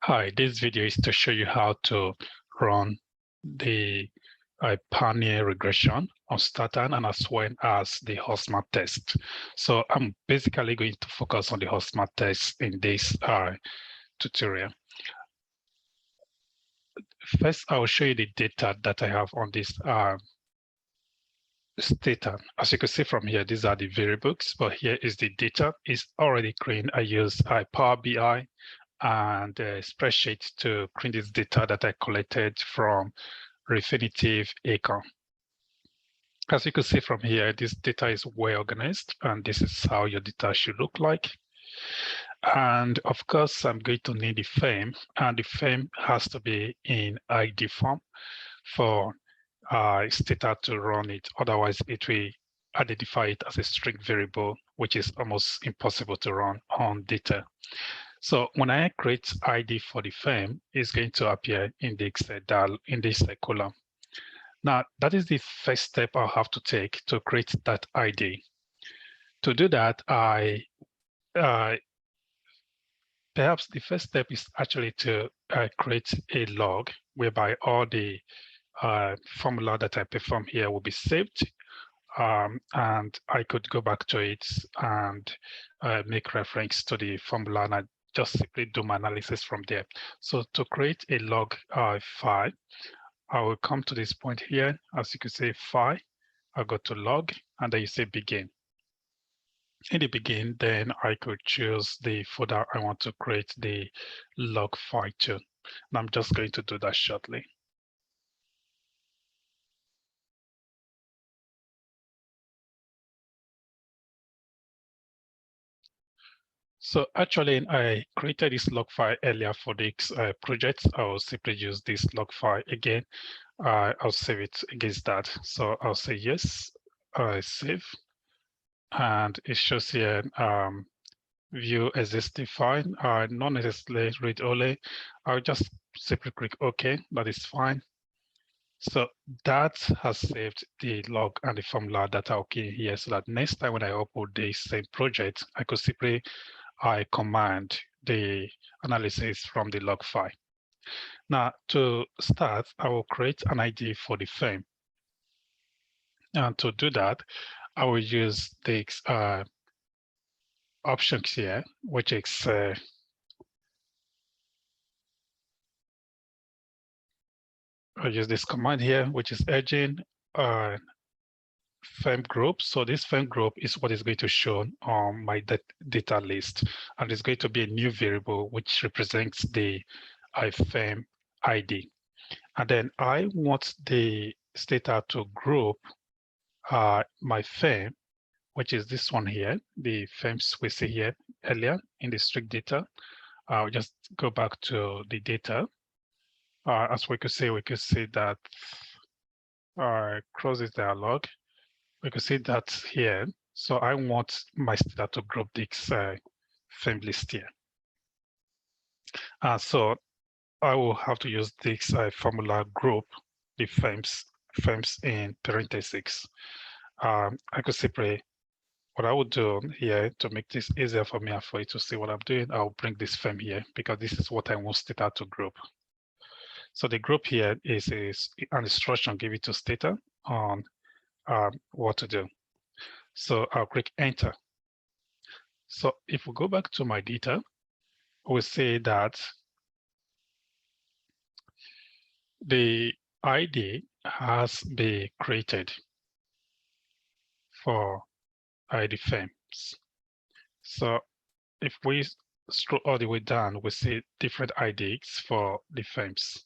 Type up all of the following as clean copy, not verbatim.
Hi, this video is to show you how to run the pioneer regression on Staten and as well as the Hausman test. So I'm basically going to focus on the Hausman test in this tutorial. First, I will show you the data that I have on this Staten. As you can see from here, these are the variables, but here is the data. It's already clean. I use Power BI and a spreadsheet to clean this data that I collected from Refinitiv Econ. As you can see from here, this data is well organized, and this is how your data should look like. And of course, I'm going to need the frame, and the frame has to be in ID form for data to run it. Otherwise, it will identify it as a string variable, which is almost impossible to run on data. So when I create ID for the frame, it's going to appear in this column. Now, that is the first step I'll have to take to create that ID. To do that, perhaps the first step is actually to create a log whereby all the formula that I perform here will be saved. And I could go back to it and make reference to the formula, and I just simply do my analysis from there. So to create a log file, I will come to this point here. As you can see, file, I'll go to log, and then you say begin. In the begin, then I could choose the folder I want to create the log file to. And I'm just going to do that shortly. So actually, I created this log file earlier for this project. I'll simply use this log file again. I'll save it against that. So I'll say yes, I save. And it shows here view existing file, not necessarily read only. I'll just simply click OK, that is fine. So that has saved the log and the formula that are okay here, so that next time when I upload the same project, I could simply command the analysis from the log file. Now to start, I will create an ID for the frame. And to do that, I will use the options here, which is I'll use this command here, which is urging frame group. So this frame group is what is going to show on my data list, and it's going to be a new variable which represents the frame ID. And then I want the data to group my frame, which is this one here, the frames we see here earlier in the strict data. I'll just go back to the data. As we could see that close this dialog. We could see that here. So I want my data to group this frame list here. So I will have to use this formula group the frames in parentheses. I could simply, what I would do here to make this easier for me and for you to see what I'm doing, I'll bring this frame here because this is what I want data to group. So the group here is an instruction given to Stata on what to do. So I'll click enter. So if we go back to my data, we'll see that the ID has been created for ID frames. So if we scroll all the way down, we see different IDs for the frames.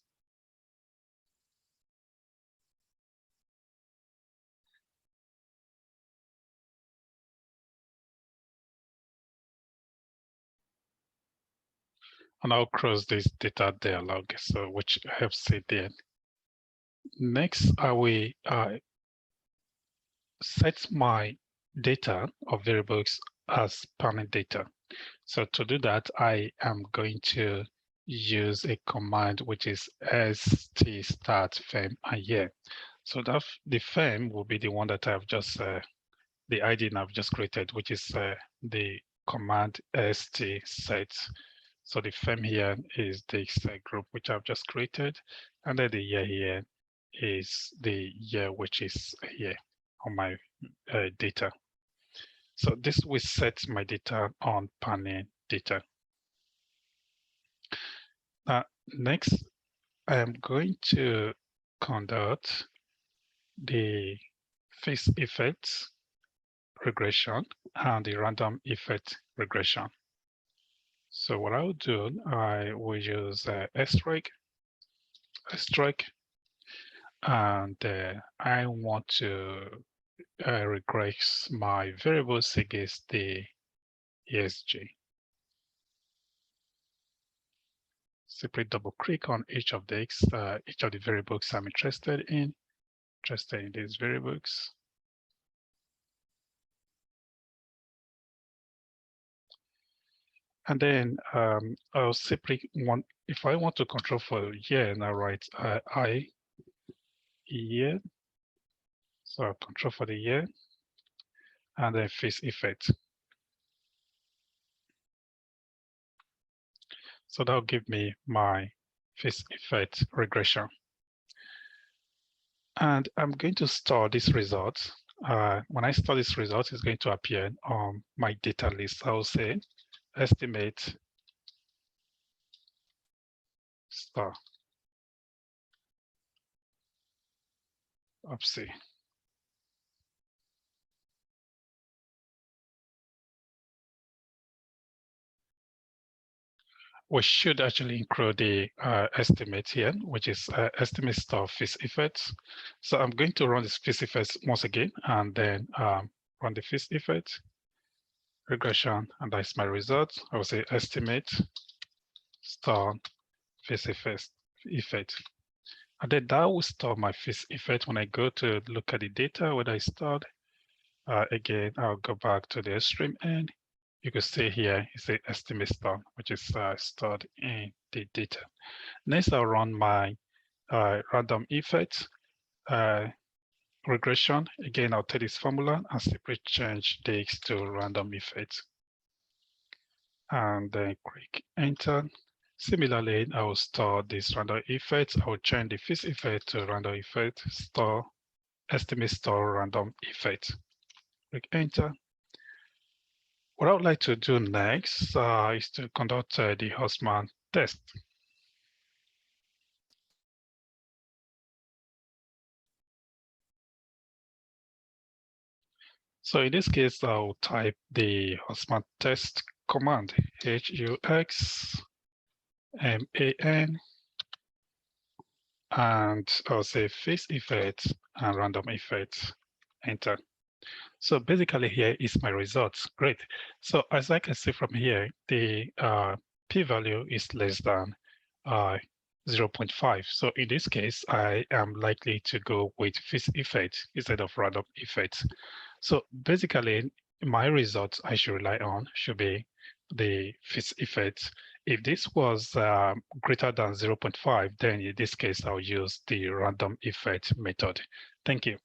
And I'll close this data dialog, so which helps it there. Next, I will set my data of variables as permanent data. So to do that, I am going to use a command which is start frame and year. So that the frame will be the one that I've just the ID I've just created, which is the command st set. So the firm here is this group which I've just created, and then the year here is the year which is here on my data. So this will set my data on panel data. Next, I am going to conduct the phase effect regression and the random effect regression. So what I'll do, I will use strike, and I want to regress my variables against the ESG. Simply double click on each of the variables I'm interested in these variables. And then I'll simply if I want to control for year, and I write I year. So I'll control for the year, and then phase effect. So that'll give me my phase effect regression. And I'm going to store this result. When I store this result, it's going to appear on my data list. I'll say estimate star of C. We should actually include the estimate here, which is estimate star phase effects. So I'm going to run this phase effects once again, and then run the phase effect regression, and that's my result. I will say estimate star phase effect. And then that will store my phase effect. When I go to look at the data, whether I stored, again, I'll go back to the extreme end. You can see here, it's the estimate star, which is stored in the data. Next, I'll run my random effect regression. Again, I'll take this formula and simply change this to random effect. And then click enter. Similarly, I will store this random effect. I will change the phase effect to random effect, store, estimate store random effect. Click enter. What I would like to do next is to conduct the Hausman test. So in this case, I'll type the Hausman test command, HUXMAN, and I'll say phase effect and random effect, enter. So basically here is my results. Great. So as I can see from here, the p-value is less than 0.5. So in this case, I am likely to go with phase effect instead of random effect. So basically, my results I should rely on should be the phase effect. If this was greater than 0.5, then in this case, I'll use the random effect method. Thank you.